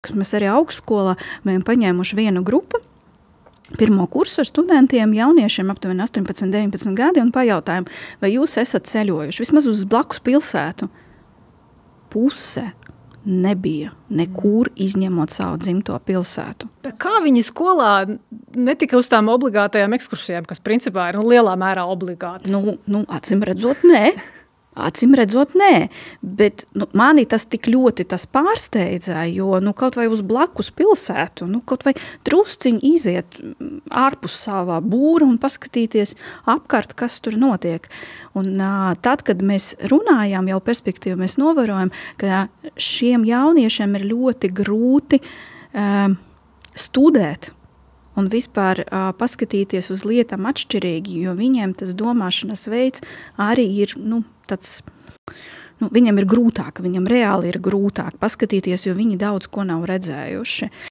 Mēs arī augstskolā bijām paņēmuši vienu grupu, pirmo kursu ar studentiem, jauniešiem aptuveni 18, 19 gadi un pajautājām, vai jūs esat ceļojuši vismaz uz blakus pilsētu. Puse nebija nekur izņemot savu dzimto pilsētu. Kā viņi skolā netika uz tām obligātajām ekskursijām, kas principā ir lielā mērā obligātas? Acim redzot, nē, bet mani tas tik ļoti pārsteidzēja, jo kaut vai uz blakus pilsētu, kaut vai drusciņi iziet ārpus savā būra un paskatīties apkārt, kas tur notiek. Un tad, kad mēs runājām jau perspektīvu, mēs novērojam, ka šiem jauniešiem ir ļoti grūti studēt un vispār paskatīties uz lietām atšķirīgi, jo viņiem tas domāšanas veids arī ir, viņam ir grūtāk, viņam reāli ir grūtāk paskatīties, jo viņi daudz ko nav redzējuši.